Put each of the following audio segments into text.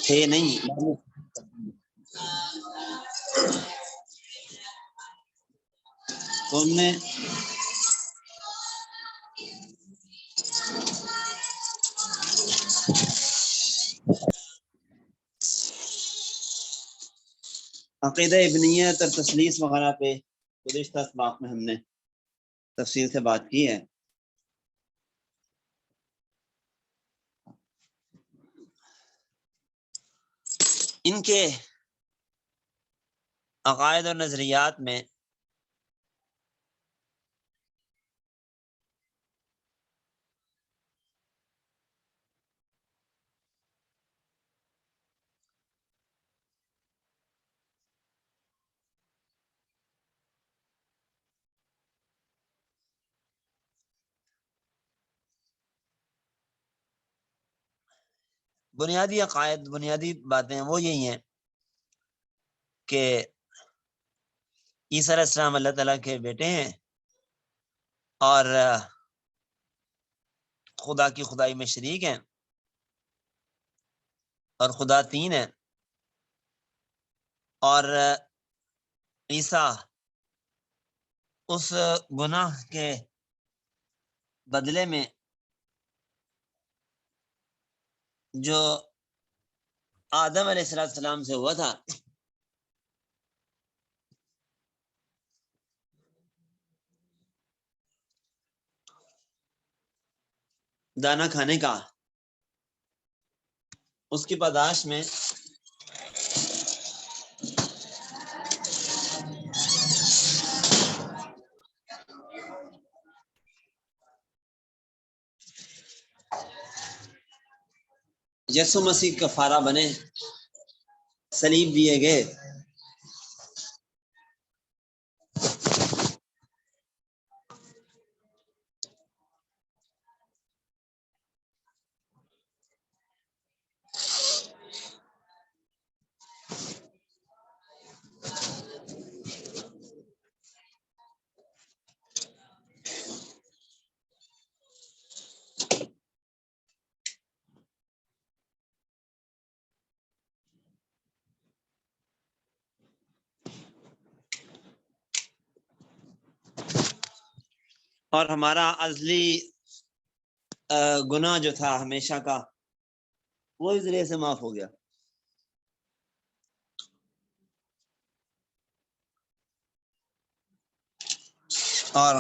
تھے نہیں. تو نے عقیدہ ابنیت اور تثلیث وغیرہ پہ گزشتہ اسباق میں ہم نے تفصیل سے بات کی ہے. ان کے عقائد اور نظریات میں بنیادی عقائد، بنیادی باتیں وہ یہی ہیں کہ عیسیٰ علیہ السلام اللہ تعالیٰ کے بیٹے ہیں اور خدا کی خدائی میں شریک ہیں اور خدا تین ہے، اور عیسیٰ اس گناہ کے بدلے میں جو آدم علیہ السلام سے ہوا تھا دانا کھانے کا، اس کی پاداش میں یسوع مسیح کفارہ بنے، صلیب دیے گئے. اور ہمارا ازلی گناہ جو تھا ہمیشہ کا، وہ اس ذریعے سے معاف ہو گیا. اور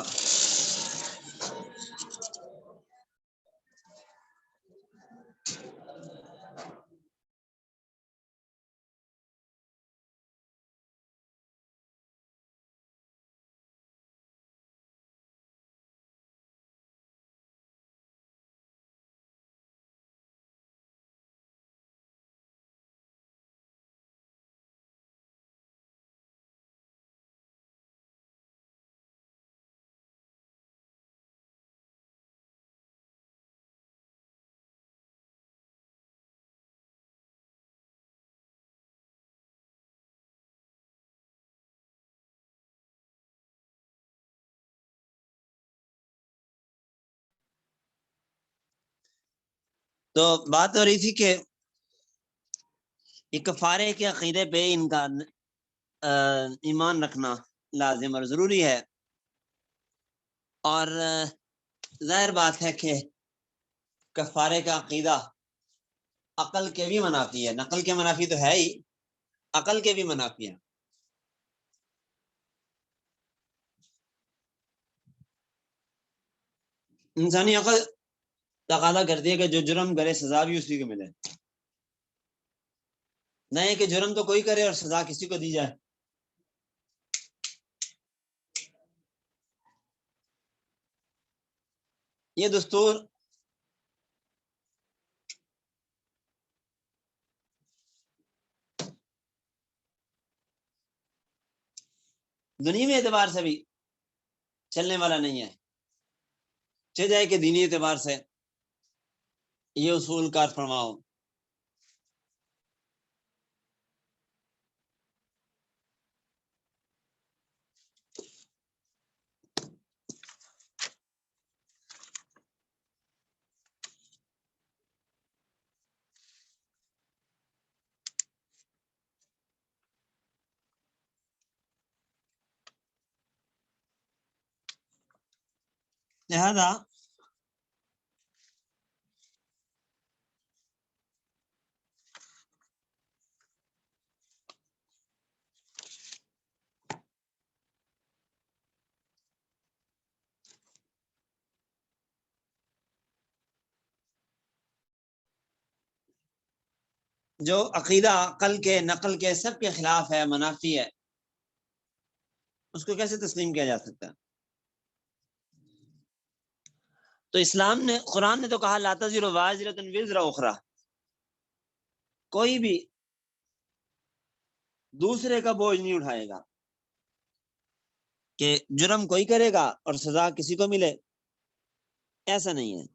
تو بات ہو رہی تھی کہ کفارے کے عقیدے پہ ان کا ایمان رکھنا لازم اور ضروری ہے، اور ظاہر بات ہے کہ کفارے کا عقیدہ عقل کے بھی منافی ہے. نقل کے منافی تو ہے ہی، عقل کے بھی منافی ہے. انسانی عقل تقاضا کرتی ہے کہ جو جرم کرے سزا بھی اسی کو ملے، نہیں کہ جرم تو کوئی کرے اور سزا کسی کو دی جائے. یہ دستور دنیوی اعتبار سے بھی چلنے والا نہیں ہے، چاہے جائے کہ دینی اعتبار سے یہ اصول کار فرما ہو. لہذا جو عقیدہ عقل کے نقل کے سب کے خلاف ہے، منافی ہے، اس کو کیسے تسلیم کیا جا سکتا ہے؟ تو اسلام نے، قرآن نے تو کہا لا تزر وازرۃ وزر اخرى، کوئی بھی دوسرے کا بوجھ نہیں اٹھائے گا کہ جرم کوئی کرے گا اور سزا کسی کو ملے، ایسا نہیں ہے۔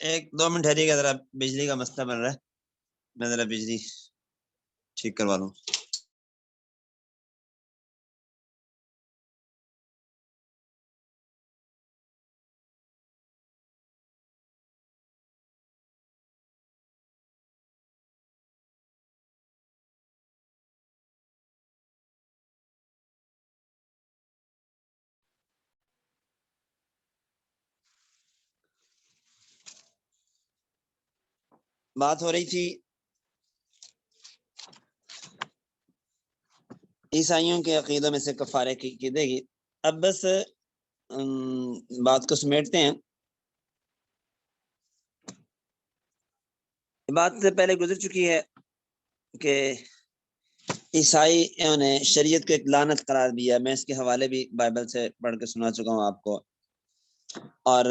ایک دو منٹ ٹھہریے گا، ذرا بجلی کا مسئلہ بن رہا ہے، میں ذرا بجلی ٹھیک کروا لوں۔ بات ہو رہی تھی عیسائیوں کے عقیدوں میں سے کفارے کی عقیدے کی۔ اب بس بات کو سمیٹتے ہیں۔ بات سے پہلے گزر چکی ہے کہ عیسائیوں نے شریعت کو ایک لعنت قرار دیا، میں اس کے حوالے بھی بائبل سے پڑھ کے سنا چکا ہوں آپ کو، اور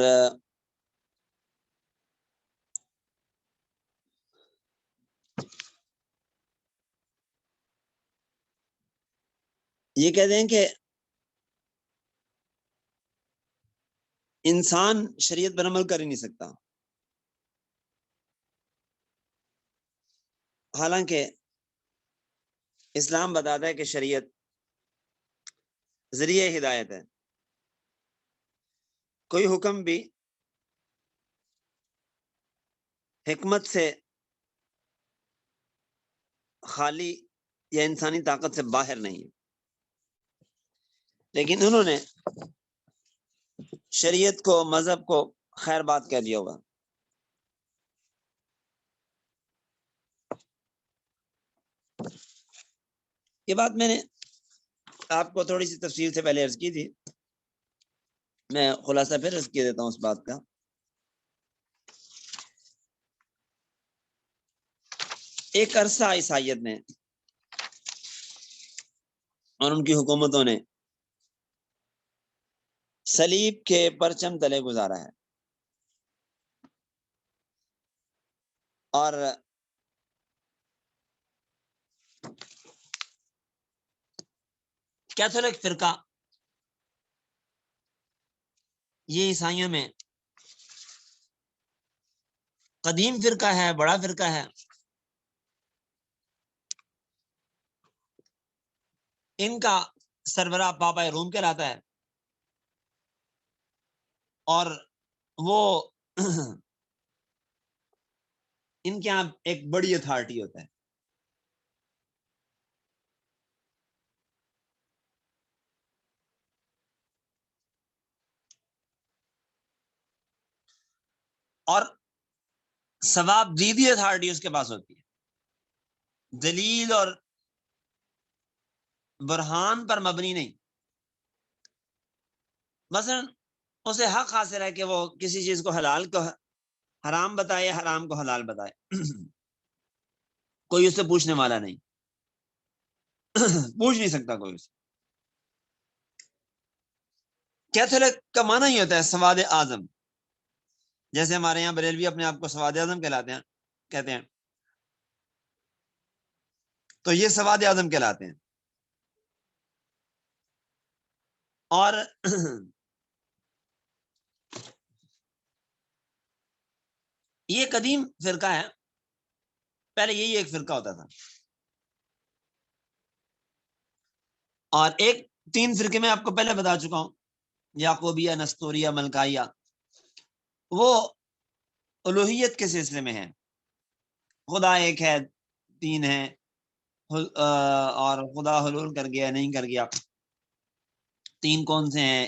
یہ کہہ دیں کہ انسان شریعت پر عمل کر ہی نہیں سکتا، حالانکہ اسلام بتاتا ہے کہ شریعت ذریعہ ہدایت ہے، کوئی حکم بھی حکمت سے خالی یا انسانی طاقت سے باہر نہیں ہے، لیکن انہوں نے شریعت کو، مذہب کو خیر بات کہہ دیا ہوگا۔ یہ بات میں نے آپ کو تھوڑی سی تفصیل سے پہلے عرض کی تھی، میں خلاصہ پھر عرض کیا دیتا ہوں اس بات کا۔ ایک عرصہ عیسائیت نے اور ان کی حکومتوں نے صلیب کے پرچم تلے گزارا ہے، اور کیتھولک فرقہ یہ عیسائیوں میں قدیم فرقہ ہے، بڑا فرقہ ہے۔ ان کا سربراہ پاپا روم کہلاتا ہے، اور وہ ان کے یہاں ایک بڑی اتھارٹی ہوتا ہے۔ اور ثواب دیدی اتھارٹی اس کے پاس ہوتی ہے، دلیل اور برہان پر مبنی نہیں۔ مثلا اسے حق حاصل ہے کہ وہ کسی چیز کو حلال کو حرام بتائے، حرام کو حلال بتائے، کوئی اس سے پوچھنے والا نہیں، پوچھ نہیں سکتا کوئی اس سے۔ کیتھولک کا معنی ہی ہوتا ہے سواد اعظم، جیسے ہمارے یہاں بریلوی اپنے آپ کو سواد اعظم کہلاتے ہیں، کہتے ہیں، تو یہ سواد اعظم کہلاتے ہیں۔ اور یہ قدیم فرقہ ہے، پہلے یہی ایک فرقہ ہوتا تھا. اور ایک 3 فرقے میں آپ کو پہلے بتا چکا ہوں، یعقوبیہ، نستوریہ، ملکائیہ. وہ الوہیت کے سلسلے میں ہیں، خدا ایک ہے، 3 ہے، اور خدا حلول کر گیا نہیں کر گیا. 3 کون سے ہیں؟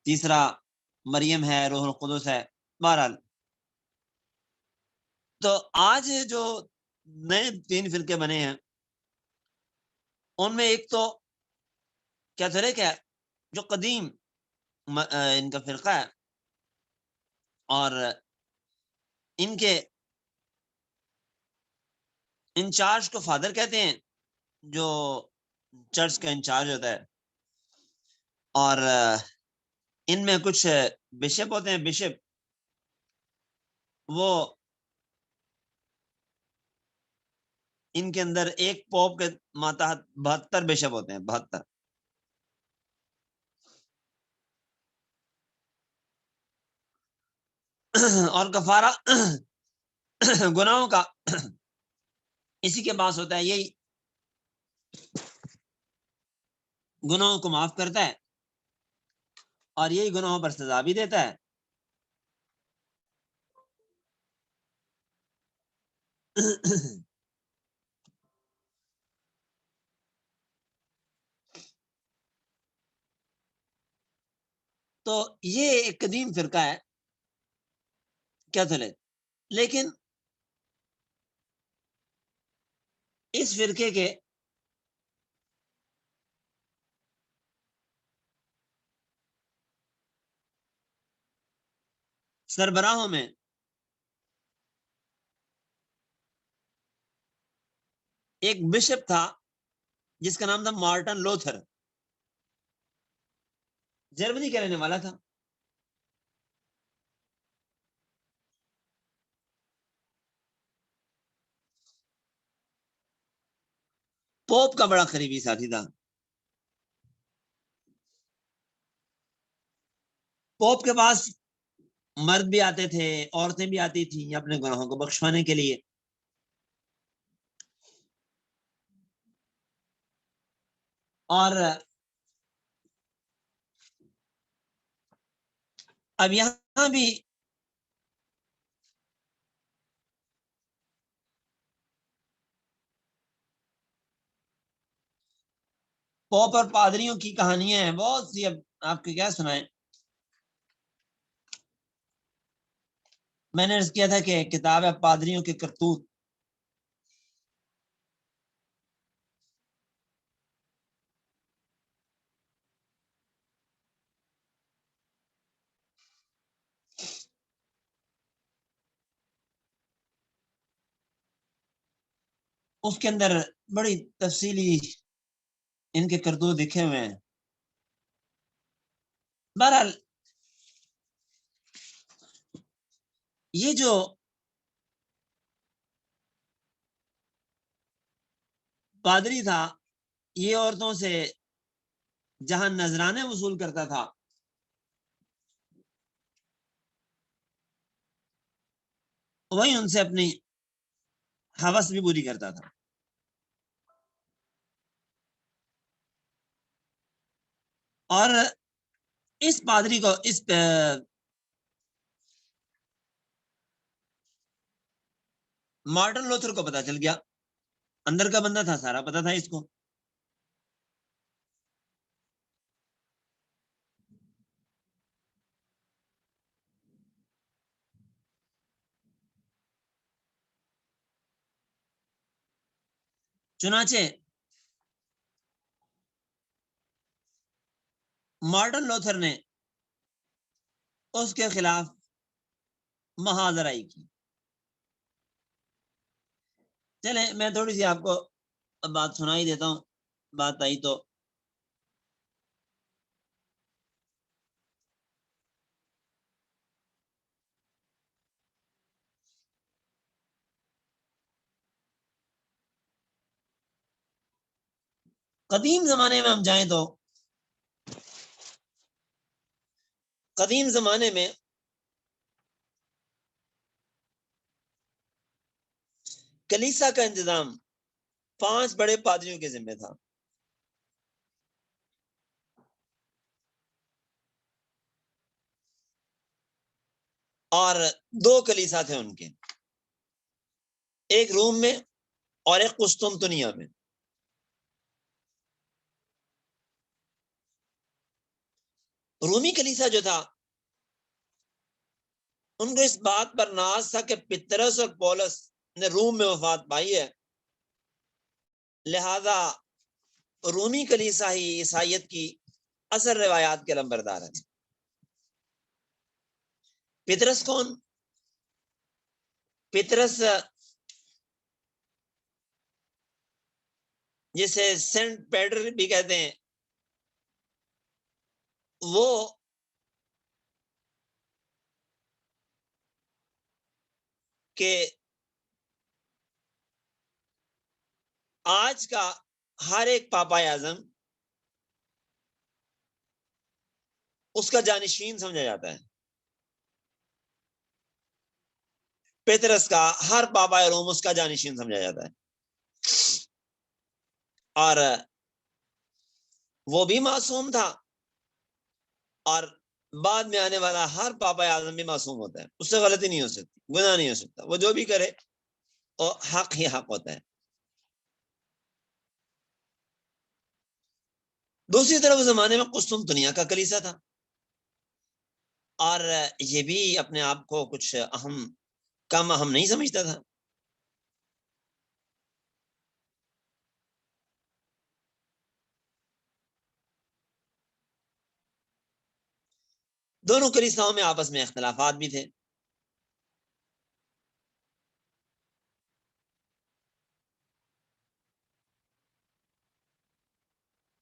تیسرا مریم ہے، روح القدس ہے. بہرحال تو آج جو نئے 3 فرقے بنے ہیں ان میں ایک تو کیا طریقہ ہے، جو قدیم ان کا فرقہ ہے اور ان کے انچارج کو فادر کہتے ہیں، جو چرچ کا انچارج ہوتا ہے. اور ان میں کچھ بشپ ہوتے ہیں. بشپ وہ ان کے اندر ایک پوپ کے ماتحت 72 بشپ ہوتے ہیں، 72. اور کفارہ گناہوں کا اسی کے پاس ہوتا ہے، یہی گناہوں کو معاف کرتا ہے اور یہی گناہوں پر سزا بھی دیتا ہے. تو یہ ایک قدیم فرقہ ہے کیتھولک. لیکن اس فرقے کے سربراہوں میں ایک بشپ تھا جس کا نام تھا مارٹن لوتھر، جرمنی کا رہنے والا تھا. پوپ کا بڑا قریبی ساتھی تھا. پوپ کے پاس مرد بھی آتے تھے، عورتیں بھی آتی تھیں اپنے گناہوں کو بخشوانے کے لیے. اور اب یہاں بھی پوپ اور پادریوں کی کہانیاں ہیں بہت سی. اب آپ کو کیا سنائیں. میں نے عرض کیا تھا کہ کتاب ہے پادریوں کے کرتوت. اس کے اندر بڑی تفصیلی ان کے کرتوت لکھے ہوئے ہیں. بہرحال یہ جو پادری تھا یہ عورتوں سے جہاں نذرانے وصول کرتا تھا وہیں ان سے اپنی ہوس بھی پوری کرتا تھا. اور اس پادری کو اس مارٹن لوتھر کو پتا چل گیا، اندر کا بندہ تھا، سارا پتا تھا اس کو. چنانچہ مارٹن لوتھر نے اس کے خلاف محاذرائی کی. چلیں میں تھوڑی سی آپ کو بات سنائی دیتا ہوں، بات آئی تو. قدیم زمانے میں ہم جائیں تو قدیم زمانے میں کلیسا کا انتظام 5 بڑے پادریوں کے ذمہ تھا. اور 2 کلیسا تھے ان کے، ایک روم میں اور ایک قسطنطنیہ میں. رومی کلیسا جو تھا ان کو اس بات پر ناز تھا کہ پطرس اور پولس نے روم میں وفات پائی ہے، لہذا رومی کلیسا ہی عیسائیت کی اصل روایات کے لمبردار ہے. پطرس کون؟ پطرس جسے سینٹ پیڈر بھی کہتے ہیں، وہ کہ آج کا ہر ایک پاپا اعظم اس کا جانشین سمجھا جاتا ہے. پیترس کا ہر پاپا روم اس کا جانشین سمجھا جاتا ہے، اور وہ بھی معصوم تھا، اور بعد میں آنے والا ہر پاپا اعظم بھی معصوم ہوتا ہے، اس سے غلطی نہیں ہو سکتی، گناہ نہیں ہو سکتا، وہ جو بھی کرے وہ حق ہی حق ہوتا ہے. دوسری طرف زمانے میں قسطنطنیہ کا کلیسا تھا، اور یہ بھی اپنے آپ کو کچھ کم اہم نہیں سمجھتا تھا. دونوں کلیساؤں میں آپس میں اختلافات بھی تھے.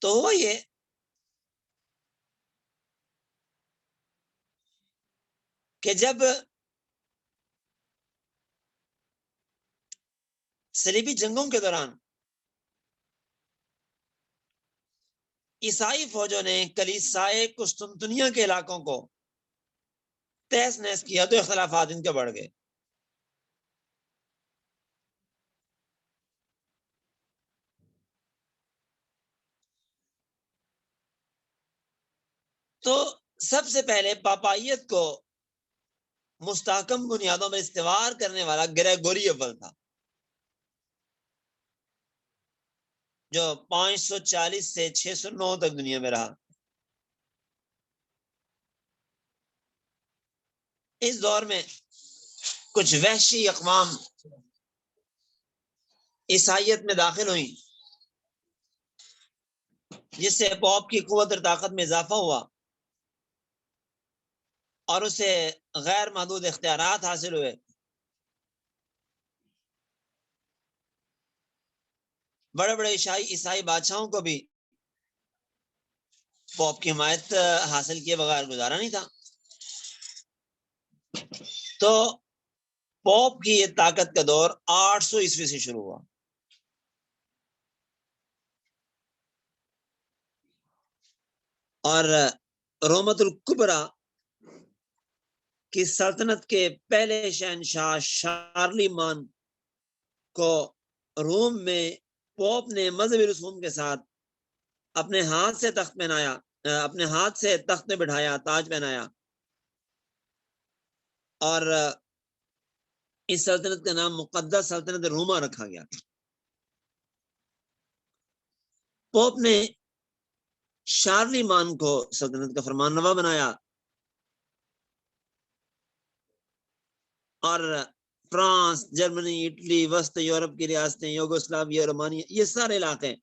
تو ہوا یہ کہ جب صلیبی جنگوں کے دوران عیسائی فوجوں نے کلیسائے قسطنطنیہ کے علاقوں کو تہس نہس کیا تو اختلافات ان کے بڑھ گئے. تو سب سے پہلے پاپائیت کو مستحکم بنیادوں پر استوار کرنے والا گریگوری اول تھا، جو 540 سے 609 تک دنیا میں رہا. اس دور میں کچھ وحشی اقوام عیسائیت میں داخل ہوئیں، جس سے پوپ کی قوت اور طاقت میں اضافہ ہوا اور اسے غیر محدود اختیارات حاصل ہوئے. بڑے بڑے عیسائی بادشاہوں کو بھی پوپ کی حمایت حاصل کیے بغیر گزارا نہیں تھا. تو پوپ کی یہ طاقت کا دور 800 عیسوی سے شروع ہوا. اور رومت الکبرا کی سلطنت کے پہلے شہنشاہ شارلی مان کو روم میں پوپ نے مذہبی رسوم کے ساتھ اپنے ہاتھ سے تخت پہنایا، اپنے ہاتھ سے تخت میں بٹھایا، تاج پہنایا، اور اس سلطنت کا نام مقدس سلطنت روما رکھا گیا. پوپ نے شارلی مان کو سلطنت کا فرمان روا بنایا، اور فرانس، جرمنی، اٹلی، وسط یورپ کی ریاستیں، یوگوسلاویا، رومانیہ، یہ سارے علاقے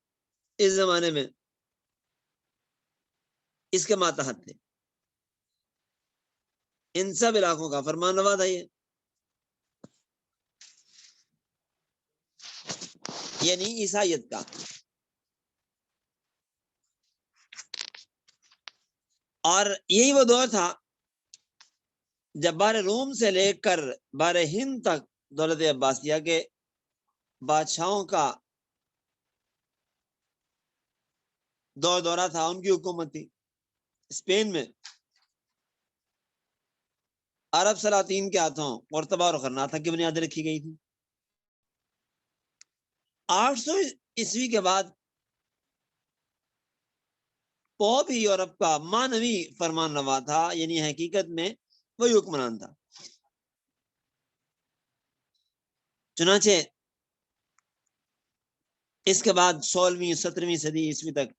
اس زمانے میں اس کے ماتحت تھے. ان سب علاقوں کا فرمان روا تھا یہ، یعنی عیسائیت کا. اور یہی وہ دور تھا جب بار روم سے لے کر بار ہند تک دولت عباسیہ کے بادشاہوں کا دورہ تھا، ان کی حکومت تھی. اسپین میں عرب سلاطین کے ہاتھوں مرتبہ اور خرناطہ کی بنیادیں رکھی گئی تھی. 800 عیسوی کے بعد پوپ ہی یورپ کا مانوی فرمان روا تھا، یعنی حقیقت میں وہی حکمران تھا۔ چنانچہ اس کے بعد 16ویں 17ویں صدی عیسوی تک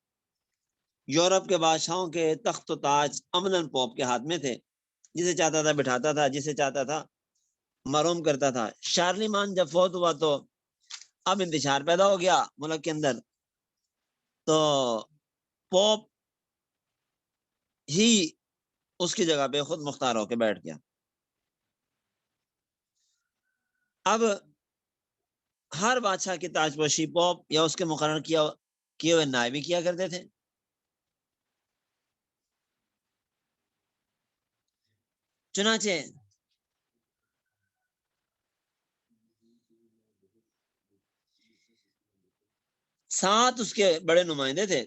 یورپ کے بادشاہوں کے تخت و تاج عملاً پوپ کے ہاتھ میں تھے، جسے چاہتا تھا بٹھاتا تھا، جسے چاہتا تھا محروم کرتا تھا۔ شارلیمان جب فوت ہوا تو اب انتشار پیدا ہو گیا ملک کے اندر، تو پوپ ہی اس کی جگہ پہ خود مختار ہو کے بیٹھ گیا۔ اب ہر بادشاہ کی تاج پوشی پوپ یا اس کے مقرر کیے ہوئے نائب بھی کیا کرتے تھے۔ چنانچہ سات اس کے بڑے نمائندے تھے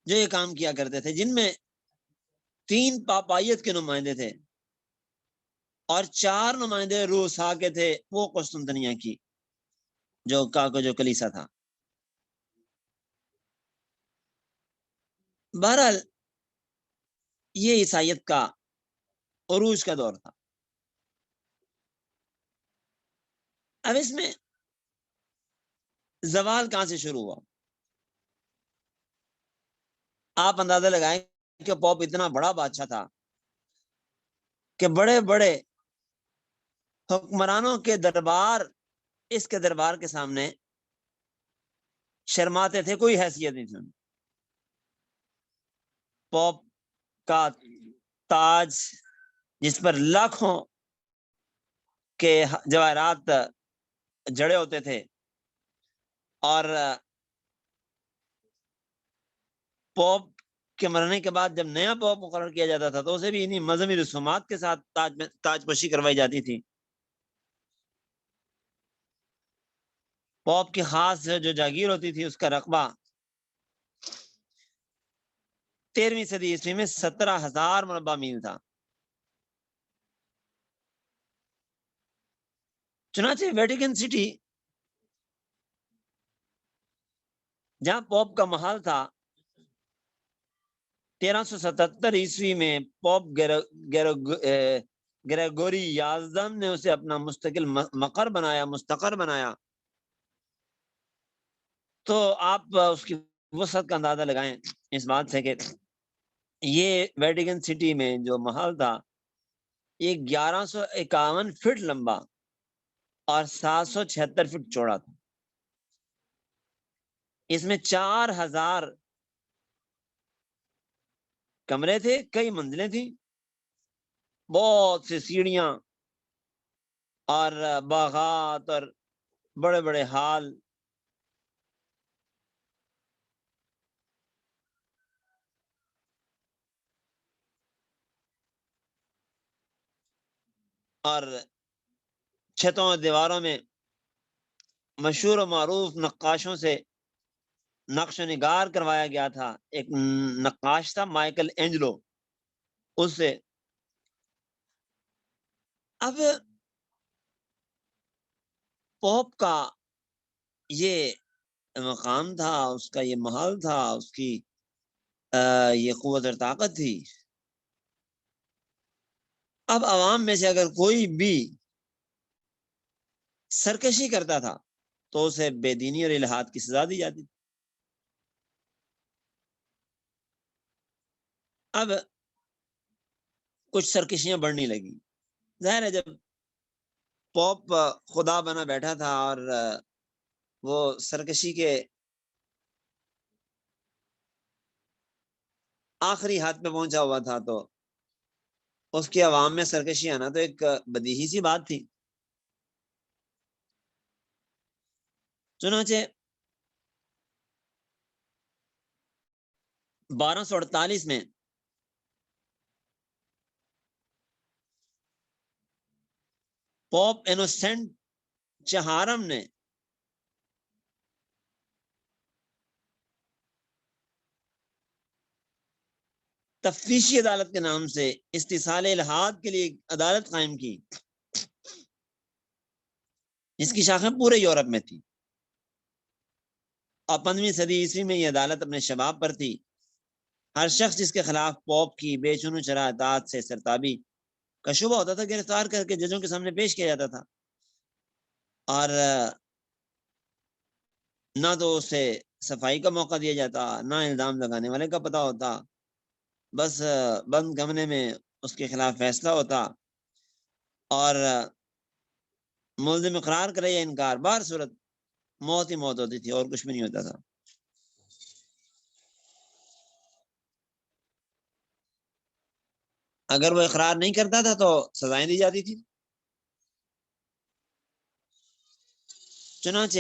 جو یہ کام کیا کرتے تھے، جن میں 3 پاپائیت کے نمائندے تھے اور 4 نمائندے روسا کے تھے، وہ قسطنطنیہ کی جو کلیسا تھا۔ بہرحال یہ عیسائیت کا عروج کا دور تھا۔ اب اس میں زوال کہاں سے شروع ہوا؟ آپ اندازہ لگائیں کہ پوپ اتنا بڑا بادشاہ تھا کہ بڑے بڑے حکمرانوں کے دربار اس کے دربار کے سامنے شرماتے تھے، کوئی حیثیت نہیں تھی۔ پوپ کا تاج جس پر لاکھوں کے جواہرات جڑے ہوتے تھے، اور پوپ کے مرنے کے بعد جب نیا پوپ مقرر کیا جاتا تھا تو اسے بھی انہی مذہبی رسومات کے ساتھ تاج پوشی کروائی جاتی تھی۔ پوپ کی خاص جو جاگیر ہوتی تھی اس کا رقبہ 13ویں صدی عیسوی میں 17,000 مربع میل تھا۔ چنانچہ ویٹیکن سٹی جہاں پوپ کا محل تھا، 1377 عیسوی میں پوپ گریگوری 11 نے اسے اپنا مستقل مستقر بنایا۔ تو آپ اس کی وسعت کا اندازہ لگائیں اس بات سے کہ یہ ویٹیکن سٹی میں جو محل تھا یہ 1151 فٹ لمبا اور 776 فٹ چوڑا تھا۔ اس میں 4000 کمرے تھے، کئی منزلیں تھیں، بہت سی سیڑھیاں اور باغات اور بڑے بڑے ہال۔ اور چھتوں اور دیواروں میں مشہور و معروف نقاشوں سے نقش و نگار کروایا گیا تھا۔ ایک نقاش تھا مائیکل اینجلو، اس سے۔ اب پوپ کا یہ مقام تھا، اس کا یہ محل تھا، اس کی یہ قوت اور طاقت تھی۔ اب عوام میں سے اگر کوئی بھی سرکشی کرتا تھا تو اسے بے دینی اور الحاد کی سزا دی جاتی تھی۔ اب کچھ سرکشیاں بڑھنے لگی، ظاہر ہے جب پوپ خدا بنا بیٹھا تھا اور وہ سرکشی کے آخری ہاتھ پہ پہنچا ہوا تھا تو اس کی عوام میں سرکشی آنا تو ایک بدیہی سی بات تھی۔ چنانچہ 1248 میں پوپ انوسینٹ چہارم نے تفتیشی عدالت کے نام سے استحصال الحاد کے لیے عدالت قائم کی۔ جس کی شاخیں پورے یورپ میں تھی، اور 15ویں صدی عیسوی میں یہ عدالت اپنے شباب پر تھی۔ ہر شخص جس کے خلاف پوپ کی بے چون و چرا اطاعت سے سرتابی کا شبہ ہوتا تھا، گرفتار کر کے ججوں کے سامنے پیش کیا جاتا تھا، اور نہ تو اسے صفائی کا موقع دیا جاتا، نہ الزام لگانے والے کا پتہ ہوتا، بس بند کمرے میں اس کے خلاف فیصلہ ہوتا، اور ملزم اقرار کرے یا انکار، بہر صورت موت ہی موت ہوتی تھی، اور کچھ بھی نہیں ہوتا تھا۔ اگر وہ اقرار نہیں کرتا تھا تو سزائیں دی جاتی تھی۔ چنانچہ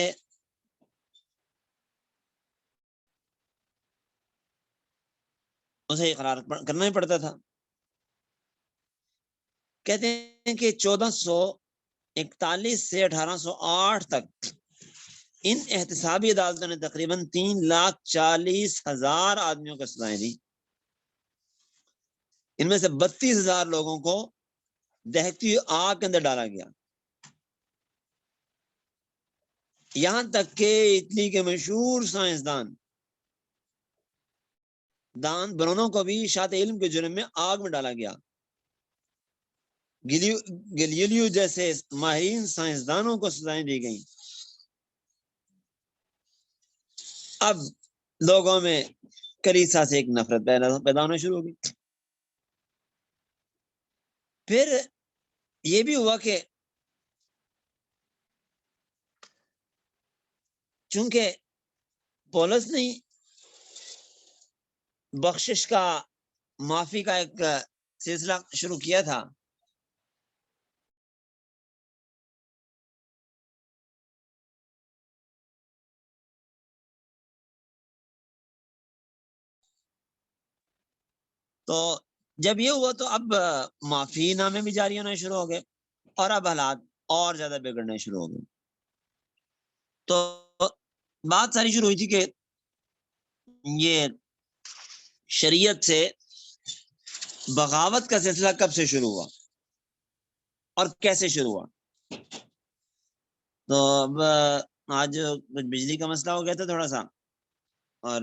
اسے اقرار کرنا ہی پڑتا تھا۔ کہتے ہیں کہ 1441 سے 1808 تک ان احتسابی عدالتوں نے تقریباً 3,40,000 آدمیوں کو سزائیں دی۔ ان میں سے 32,000 لوگوں کو دہتی ہوئی آگ کے اندر ڈالا گیا۔ یہاں تک کہ اٹلی کے مشہور سائنسدان دان برونو کو بھی اشاعت علم کے جرم میں آگ میں ڈالا گیا۔ گلیلیو جیسے ماہرین سائنسدانوں کو سزائیں دی گئیں۔ اب لوگوں میں کلیسا سے ایک نفرت پیدا ہونا شروع ہو گئی۔ پھر یہ بھی ہوا کہ چونکہ پولس نے بخشش کا، معافی کا ایک سلسلہ شروع کیا تھا، تو جب یہ ہوا تو اب معافی نامے بھی جاری ہونے شروع ہو گئے، اور اب حالات اور زیادہ بگڑنے شروع ہو گئے۔ تو بات ساری شروع ہوئی تھی کہ یہ شریعت سے بغاوت کا سلسلہ کب سے شروع ہوا اور کیسے شروع ہوا۔ تو اب آج کچھ بجلی کا مسئلہ ہو گیا تھا تھوڑا سا، اور